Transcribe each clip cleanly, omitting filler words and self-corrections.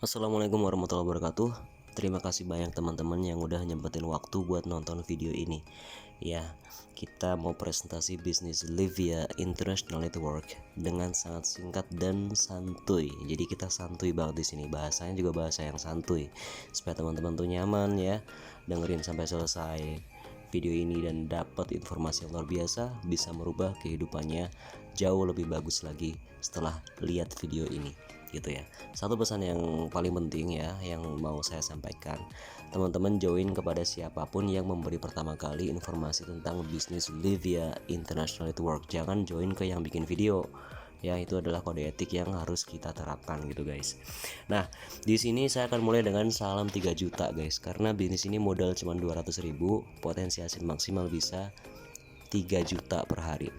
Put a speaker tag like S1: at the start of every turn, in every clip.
S1: Assalamualaikum warahmatullahi wabarakatuh. Terima kasih banyak teman-teman yang udah nyempetin waktu buat nonton video ini. Ya, kita mau presentasi bisnis Livia International Network dengan sangat singkat dan santuy. Jadi kita santuy banget di sini. Bahasanya juga bahasa yang santuy. Supaya teman-teman tuh nyaman ya, dengerin sampai selesai video ini dan dapat informasi yang luar biasa, bisa merubah kehidupannya jauh lebih bagus lagi setelah lihat video ini, gitu ya. Satu pesan yang paling penting ya yang mau saya sampaikan, teman-teman join kepada siapapun yang memberi pertama kali informasi tentang bisnis Livia International Network. Jangan join ke yang bikin video ya, itu adalah kode etik yang harus kita terapkan gitu guys. Nah, di sini saya akan mulai dengan salam 3 juta guys, karena bisnis ini modal cuma 200.000, potensi hasil maksimal bisa 3 juta per hari.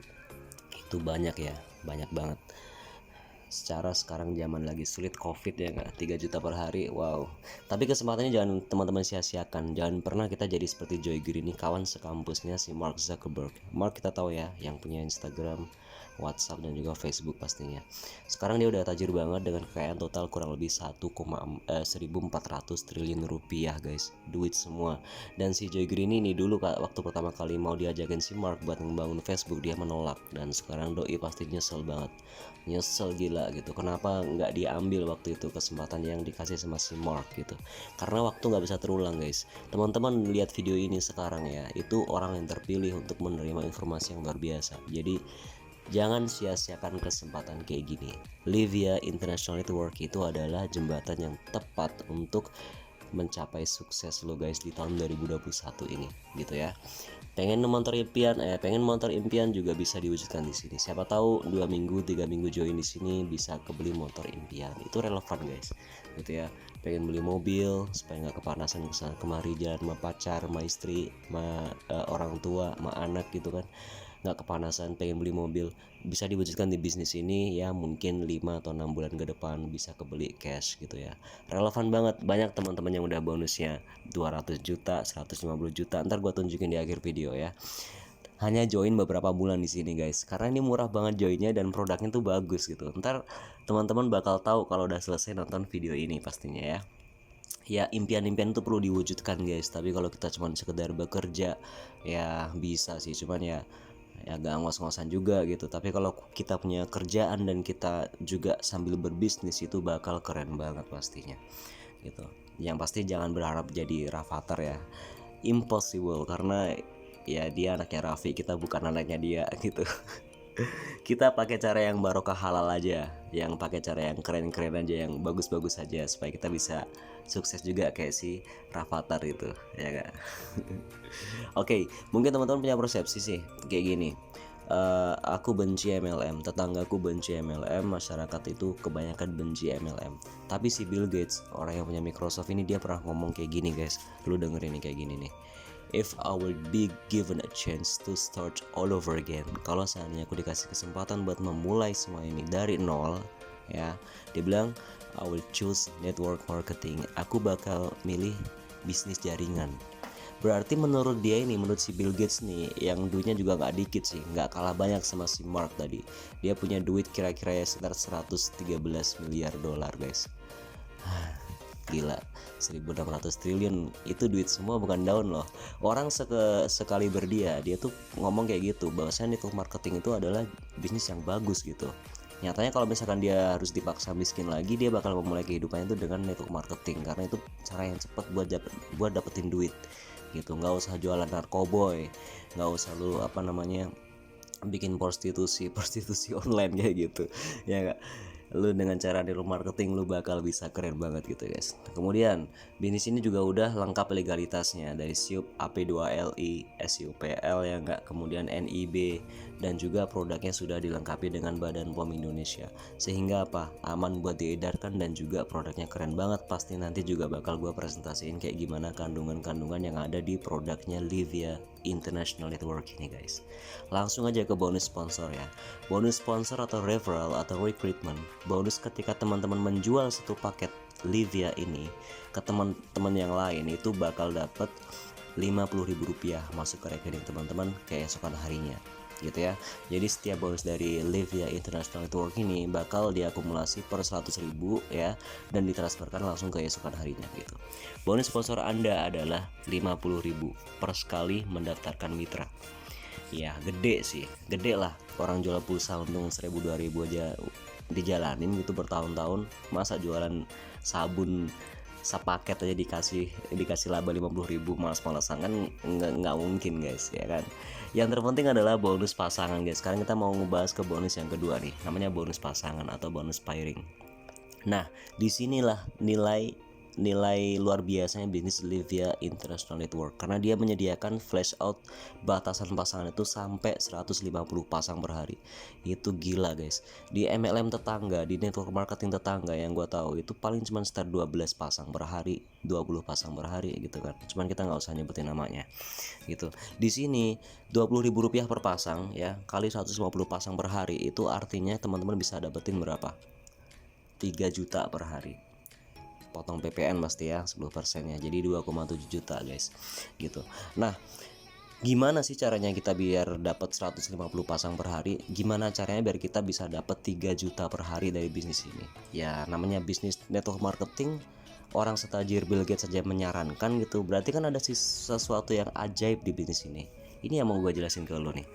S1: Itu banyak ya, banyak banget. Secara sekarang zaman lagi sulit covid ya nggak, 3 juta per hari, wow. Tapi kesempatannya jangan teman-teman sia-siakan. Jangan pernah kita jadi seperti Joy Green, kawan sekampusnya si Mark Zuckerberg. Mark kita tahu ya, yang punya Instagram, WhatsApp dan juga Facebook pastinya. Sekarang dia udah tajir banget dengan kekayaan total kurang lebih 1,400 triliun rupiah guys, duit semua. Dan si Joy Green ini dulu waktu pertama kali mau diajakin si Mark buat membangun Facebook, dia menolak. Dan sekarang doi pasti nyesel banget, nyesel gila gitu. Kenapa nggak diambil waktu itu kesempatan yang dikasih sama si Mark gitu? Karena waktu nggak bisa terulang guys. Teman-teman lihat video ini sekarang ya, itu orang yang terpilih untuk menerima informasi yang luar biasa. Jadi jangan sia-siakan kesempatan kayak gini. Livia International Network itu adalah jembatan yang tepat untuk mencapai sukses lo guys di tahun 2021 ini gitu ya. Pengen motor impian juga bisa diwujudkan di sini. Siapa tahu 2 minggu 3 minggu join di sini bisa kebeli motor impian. Itu relevan guys gitu ya. Pengen beli mobil supaya nggak kepanasan kesana kemari jalan sama pacar, sama istri, sama orang tua, sama anak gitu kan, nggak kepanasan. Pengen beli mobil bisa diwujudkan di bisnis ini ya, mungkin 5 atau 6 bulan ke depan bisa kebeli cash gitu ya. Relevan banget. Banyak teman-teman yang udah bonusnya 200 juta, 150 juta. Ntar gua tunjukin di akhir video ya. Hanya join beberapa bulan di sini guys, karena ini murah banget joinnya dan produknya tuh bagus gitu. Ntar teman-teman bakal tahu kalau udah selesai nonton video ini pastinya ya. Ya, impian-impian itu perlu diwujudkan guys, tapi kalau kita cuma sekedar bekerja ya bisa sih, cuman ya agak ngos-ngosan juga gitu. Tapi kalau kita punya kerjaan dan kita juga sambil berbisnis, itu bakal keren banget pastinya gitu. Yang pasti jangan berharap jadi Rafathar ya, impossible, karena ya dia anaknya Raffi, kita bukan anaknya dia gitu. Kita pakai cara yang barokah halal aja, yang pakai cara yang keren-keren aja, yang bagus-bagus aja, supaya kita bisa sukses juga kayak si Rafathar itu ya gak? Oke, mungkin teman-teman punya persepsi sih kayak gini. Aku benci MLM, tetanggaku benci MLM, masyarakat itu kebanyakan benci MLM. Tapi si Bill Gates, orang yang punya Microsoft ini, dia pernah ngomong kayak gini guys. Lu dengerin nih kayak gini nih. If I will be given a chance to start all over again, kalau seandainya aku dikasih kesempatan buat memulai semua ini dari nol ya, dia bilang I will choose network marketing. Aku bakal milih bisnis jaringan. Berarti menurut dia ini, menurut si Bill Gates nih, yang duitnya juga nggak dikit sih, nggak kalah banyak sama si Mark tadi. Dia punya duit kira-kira ya sekitar 113 miliar dolar guys. Gila, 1.600 triliun itu duit semua, bukan daun loh. Orang sekali berdia, dia tuh ngomong kayak gitu, bahwasanya network marketing itu adalah bisnis yang bagus gitu. Nyatanya kalau misalkan dia harus dipaksa miskin lagi, dia bakal memulai kehidupannya itu dengan network marketing, karena itu cara yang cepat buat dapetin duit gitu. Nggak usah jualan narkoboy, nggak usah lu bikin prostitusi online kayak gitu ya nggak. Lu dengan cara network marketing lu bakal bisa keren banget gitu guys. Kemudian bisnis ini juga udah lengkap legalitasnya, dari SIUP AP2LI, SIUPL ya enggak, kemudian NIB, dan juga produknya sudah dilengkapi dengan Badan POM Indonesia, sehingga aman buat diedarkan, dan juga produknya keren banget. Pasti nanti juga bakal gua presentasiin kayak gimana kandungan-kandungan yang ada di produknya Livia International Network ini guys. Langsung aja ke bonus sponsor ya. Bonus sponsor atau referral atau recruitment. Bonus ketika teman-teman menjual satu paket Livia ini ke teman-teman yang lain, itu bakal dapat Rp50.000 masuk ke rekening teman-teman keesokan harinya gitu ya. Jadi setiap bonus dari Livia International Network ini bakal diakumulasi per 100.000 ya, dan ditransferkan langsung ke esokan harinya gitu. Bonus sponsor Anda adalah 50.000 per sekali mendaftarkan mitra. Ya gede sih, gede lah. Orang jual pulsa untung 1.000-2.000 aja dijalanin gitu bertahun-tahun. Masa jualan sabun sepaket aja dikasih laba 50.000 malas-malasan kan nggak mungkin guys ya kan. Yang terpenting adalah bonus pasangan guys. Sekarang kita mau ngebahas ke bonus yang kedua nih, namanya bonus pasangan atau bonus pairing. Nah disinilah nilai luar biasanya bisnis Livia International Network, karena dia menyediakan flash out batasan pasangan itu sampai 150 pasang per hari. Itu gila guys. Di MLM tetangga, di network marketing tetangga yang gue tahu itu paling cuma sekitar 12 pasang per hari, 20 pasang per hari gitu kan. Cuman kita nggak usah nyebutin namanya gitu. Di sini 20.000 rupiah per pasang ya, kali 150 pasang per hari, itu artinya teman-teman bisa dapetin berapa? 3 juta per hari. Potong PPN pasti ya 10% ya, jadi 2,7 juta guys gitu. Nah gimana sih caranya kita biar dapat 150 pasang per hari? Gimana caranya biar kita bisa dapat 3 juta per hari dari bisnis ini? Ya namanya bisnis network marketing, orang setajir Bill Gates saja menyarankan gitu, berarti kan ada sesuatu yang ajaib di bisnis ini. Ini yang mau gue jelasin ke lo nih.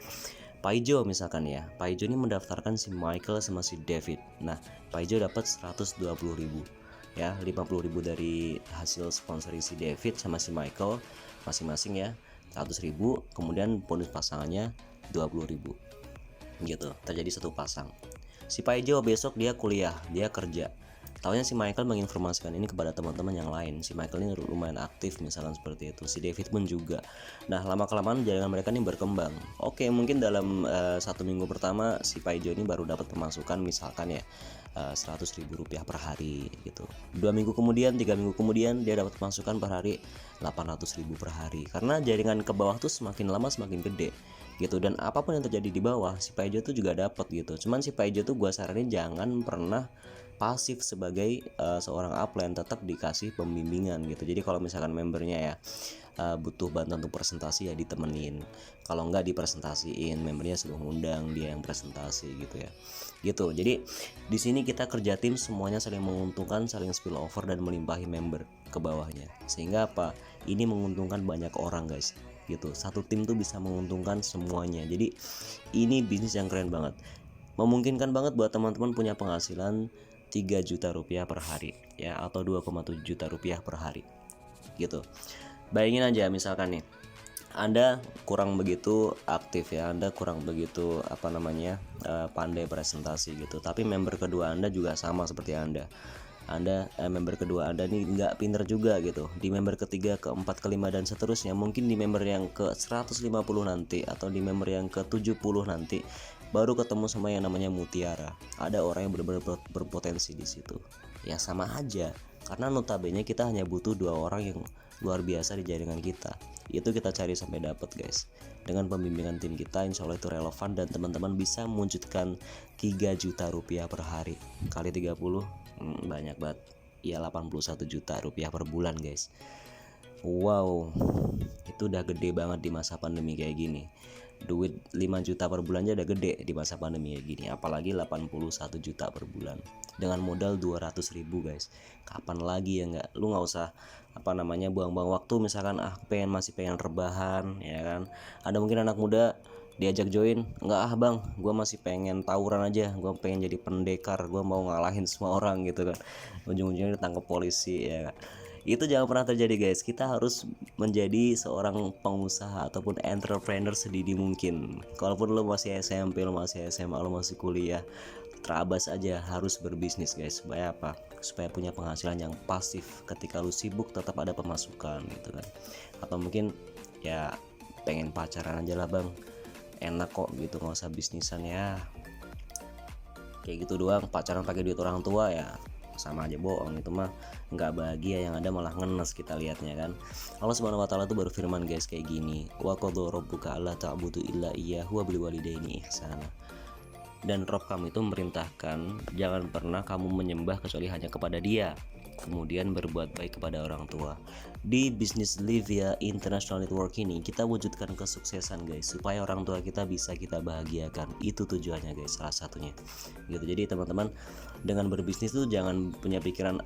S1: Paijo misalkan ya, Paijo ini mendaftarkan si Michael sama si David. Nah Paijo dapat 120.000 ya, 50.000 dari hasil sponsori si David sama si Michael masing-masing ya, 100.000, kemudian bonus pasangannya 20.000 gitu, terjadi satu pasang. Si Paijo besok dia kuliah, dia kerja. Taunya si Michael menginformasikan ini kepada teman-teman yang lain. Si Michael ini lumayan aktif misalkan seperti itu. Si David pun juga. Nah lama kelamaan jaringan mereka ini berkembang. Oke, mungkin dalam 1 minggu pertama si Paijo ini baru dapat pemasukan misalkan ya 100.000 rupiah per hari gitu. 2 minggu kemudian, 3 minggu kemudian dia dapat pemasukan per hari 800.000 per hari. Karena jaringan ke bawah tuh semakin lama semakin gede gitu, dan apapun yang terjadi di bawah si Paijo tuh juga dapat gitu. Cuman si Paijo tuh gua saranin jangan pernah pasif sebagai seorang upline, tetap dikasih pembimbingan gitu. Jadi kalau misalkan membernya ya butuh bantuan untuk presentasi ya ditemenin, kalau nggak dipresentasiin, membernya sudah ngundang dia yang presentasi gitu ya gitu. Jadi di sini kita kerja tim, semuanya saling menguntungkan, saling spill over dan melimpahi member ke bawahnya, sehingga apa, ini menguntungkan banyak orang guys gitu. Satu tim tuh bisa menguntungkan semuanya. Jadi ini bisnis yang keren banget, memungkinkan banget buat teman-teman punya penghasilan 3 juta rupiah per hari ya, atau 2,7 juta rupiah per hari gitu. Bayangin aja misalkan nih Anda kurang begitu aktif ya, Anda kurang begitu pandai presentasi gitu, tapi member kedua Anda juga sama seperti Anda. Member kedua Anda nih nggak pinter juga gitu. Di member ketiga, keempat, kelima dan seterusnya, mungkin di member yang ke 150 nanti, atau di member yang ke 70 nanti baru ketemu sama yang namanya mutiara. Ada orang yang benar-benar berpotensi di situ. Ya sama aja, karena notabene kita hanya butuh 2 orang yang luar biasa di jaringan kita. Itu kita cari sampai dapat guys. Dengan pembimbingan tim kita, insya Allah itu relevan dan teman-teman bisa mewujudkan 3 juta rupiah per hari. Kali 30 banyak banget ya, 81 juta rupiah per bulan guys. Wow, itu udah gede banget di masa pandemi kayak gini. Duit 5 juta per bulan aja udah gede di masa pandemi kayak gini, apalagi 81 juta per bulan dengan modal 200.000 guys. Kapan lagi ya nggak, lu nggak usah buang-buang waktu. Misalkan masih pengen rebahan ya kan, ada mungkin anak muda diajak join, nggak bang, gue masih pengen tawuran aja, gue pengen jadi pendekar, gue mau ngalahin semua orang gitu kan, ujung-ujungnya ditangkap polisi ya kan. Itu jangan pernah terjadi guys. Kita harus menjadi seorang pengusaha ataupun entrepreneur sedini mungkin. Kalaupun lo masih SMP, lo masih SMA, lo masih kuliah, terabas aja harus berbisnis guys. Supaya apa? Supaya punya penghasilan yang pasif. Ketika lo sibuk tetap ada pemasukan gitu kan. Atau mungkin ya pengen pacaran aja lah bang, enak kok gitu, nggak usah bisnisan ya, kayak gitu doang. Pacaran pakai duit orang tua ya sama aja bohong, itu mah nggak bahagia, yang ada malah ngenes kita lihatnya kan. Allah Subhanahu wa taala tuh berfirman guys kayak gini, wa qadha rabbuka alla ta'budu illa iyyahu wa bil walidaini ihsana. Dan Rob kamu itu memerintahkan jangan pernah kamu menyembah kecuali hanya kepada Dia. kemudian berbuat baik kepada orang tua. Di bisnis Livia International Network ini kita wujudkan kesuksesan guys, supaya orang tua kita bisa kita bahagiakan. Itu tujuannya guys, salah satunya gitu. Jadi teman-teman, dengan berbisnis tuh jangan punya pikiran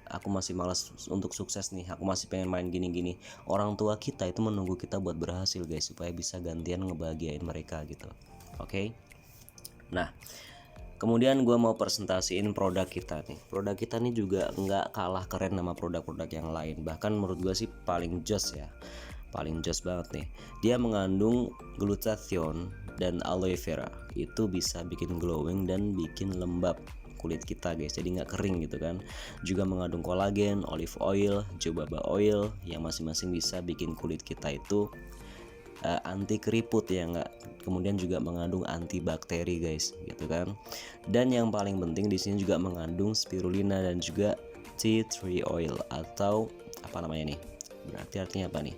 S1: aku masih malas untuk sukses nih, aku masih pengen main gini-gini. Orang tua kita itu menunggu kita buat berhasil guys, supaya bisa gantian ngebahagiain mereka gitu. Oke. Nah, kemudian gue mau presentasiin produk kita nih. Produk kita nih juga nggak kalah keren sama produk-produk yang lain. Bahkan menurut gue sih paling jos ya. Paling jos banget nih. Dia mengandung glutathione dan aloe vera. Itu bisa bikin glowing dan bikin lembab kulit kita guys, jadi nggak kering gitu kan. Juga mengandung kolagen, olive oil, jojoba oil yang masing-masing bisa bikin kulit kita itu anti keriput ya enggak. Kemudian juga mengandung antibakteri guys gitu kan. Dan yang paling penting di sini juga mengandung spirulina dan juga tea tree oil atau apa namanya nih, berarti artinya apa nih,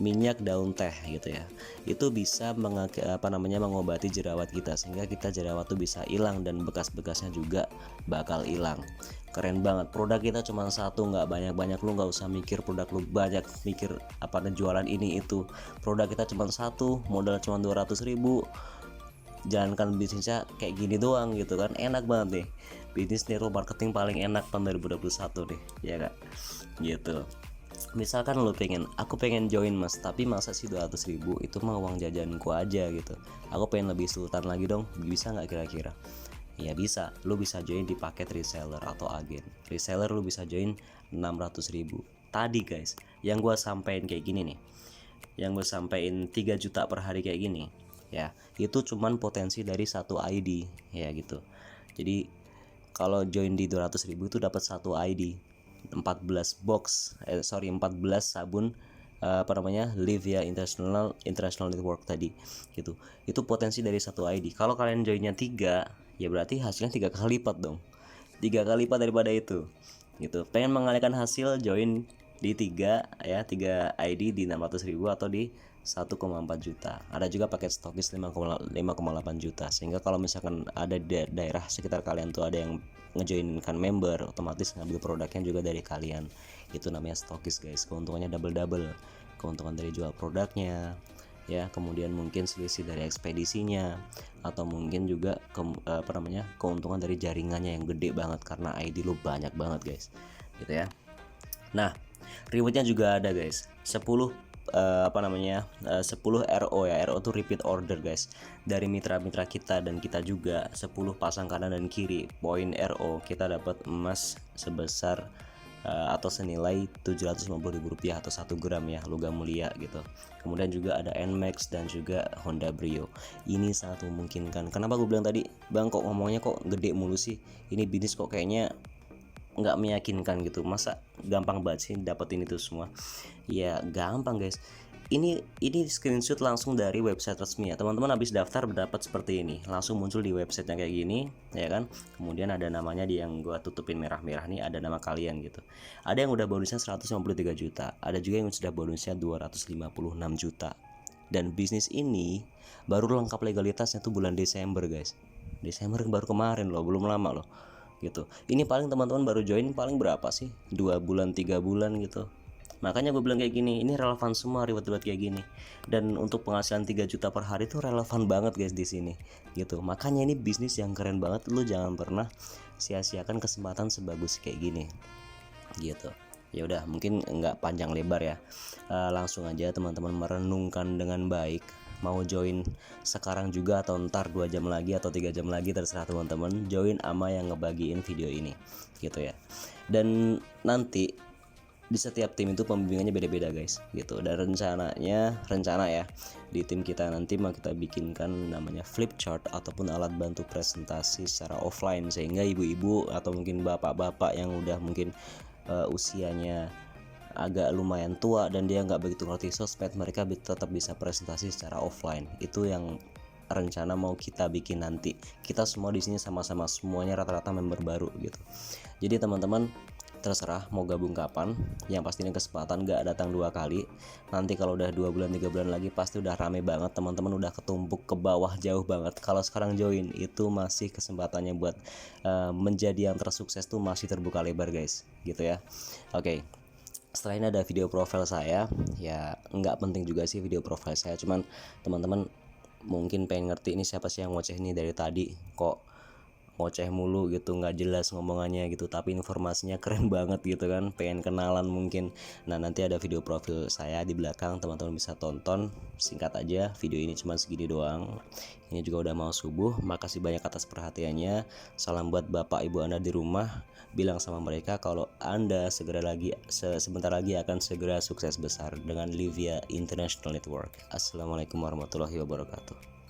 S1: minyak daun teh gitu ya. Itu bisa mengobati jerawat kita, sehingga kita jerawat tuh bisa hilang dan bekas-bekasnya juga bakal hilang. Keren banget, produk kita cuma satu, nggak banyak-banyak. Lu nggak usah mikir produk lu banyak, mikir apa jualan ini itu. Produk kita cuma satu, modal cuma 200.000, jalankan bisnisnya kayak gini doang gitu kan. Enak banget nih, bisnis network marketing paling enak tahun 2021 nih ya kak gitu. Misalkan lu aku pengen join mas, tapi masa sih 200.000, itu mah uang jajanku aja gitu. Aku pengen lebih sultan lagi dong, bisa nggak kira-kira? Ya bisa, lu bisa join di paket reseller atau agen. Reseller lu bisa join 600.000. Tadi guys, yang gue sampein kayak gini nih, yang gue sampein 3 juta per hari kayak gini ya, itu cuman potensi dari satu ID ya gitu. Jadi kalau join di 200.000 itu dapat satu ID, 14 sabun Livia International Network tadi gitu. Itu potensi dari satu ID. Kalau kalian joinnya 3, ya berarti hasilnya 3 kali lipat dong. 3 kali lipat daripada itu gitu. Pengen mengalihkan hasil, join di 3 ID di 600.000 atau di 1,4 juta. Ada juga paket stokis 5,8 juta. Sehingga kalau misalkan ada daerah sekitar kalian tuh ada yang ngejoinkan member, otomatis ngambil produknya juga dari kalian. Itu namanya stokis guys. Keuntungannya double. Keuntungan dari jual produknya ya, kemudian mungkin selisih dari ekspedisinya, atau mungkin juga keuntungan dari jaringannya yang gede banget karena ID lu banyak banget guys gitu ya. Nah, rewardnya juga ada guys, 10 RO ya. RO itu repeat order guys, dari mitra-mitra kita dan kita juga 10 pasang kanan dan kiri poin RO, kita dapat emas sebesar atau senilai Rp750.000 atau 1 gram ya, logam mulia gitu. Kemudian juga ada Nmax dan juga Honda Brio. Ini sangat memungkinkan. Kenapa gue bilang tadi, bang kok ngomongnya kok gede mulu sih, ini bisnis kok kayaknya nggak meyakinkan gitu, masa gampang banget sih dapetin itu semua? Ya gampang guys, ini screenshot langsung dari website resmi ya teman-teman. Habis daftar dapat seperti ini, langsung muncul di websitenya kayak gini ya kan. Kemudian ada namanya, di yang gua tutupin merah-merah nih ada nama kalian gitu. Ada yang udah bonusnya 153 juta, ada juga yang sudah bonusnya 256 juta. Dan bisnis ini baru lengkap legalitasnya tuh bulan Desember guys. Desember baru kemarin loh, belum lama loh gitu. Ini paling teman-teman baru join paling berapa sih, 2 bulan 3 bulan gitu. Makanya gue bilang kayak gini, ini relevan semua reward-reward kayak gini. Dan untuk penghasilan 3 juta per hari itu relevan banget guys di sini gitu. Makanya ini bisnis yang keren banget, lu jangan pernah sia-siakan kesempatan sebagus kayak gini gitu. Ya udah, mungkin nggak panjang lebar ya, langsung aja teman-teman merenungkan dengan baik, mau join sekarang juga atau ntar 2 jam lagi atau 3 jam lagi, terserah teman-teman. Join ama yang ngebagiin video ini gitu ya. Dan nanti di setiap tim itu pembimbingannya beda-beda guys gitu. Dan rencana ya, di tim kita nanti mau kita bikinkan namanya flip chart ataupun alat bantu presentasi secara offline, sehingga ibu-ibu atau mungkin bapak-bapak yang udah mungkin usianya agak lumayan tua dan dia nggak begitu ngerti sosmed, mereka tetap bisa presentasi secara offline. Itu yang rencana mau kita bikin nanti. Kita semua di sini sama-sama, semuanya rata-rata member baru gitu. Jadi teman-teman terserah mau gabung kapan, yang pastinya kesempatan gak datang 2 kali. Nanti kalau udah 2 bulan 3 bulan lagi pasti udah rame banget, teman-teman udah ketumpuk ke bawah jauh banget. Kalau sekarang join itu masih kesempatannya buat menjadi yang tersukses tuh masih terbuka lebar guys, gitu ya. Oke. Setelah ini ada video profil saya, ya nggak penting juga sih video profil saya, cuman teman-teman mungkin pengen ngerti ini siapa sih yang ngoceh ini dari tadi, kok ngoceh mulu gitu, nggak jelas ngomongannya gitu, tapi informasinya keren banget gitu kan, pengen kenalan mungkin. Nah nanti ada video profil saya di belakang, teman-teman bisa tonton. Singkat aja, video ini cuma segini doang. Ini juga udah mau subuh. Makasih banyak atas perhatiannya. Salam buat bapak ibu anda di rumah, bilang sama mereka kalau anda sebentar lagi akan segera sukses besar dengan Livia International Network. Assalamualaikum warahmatullahi wabarakatuh.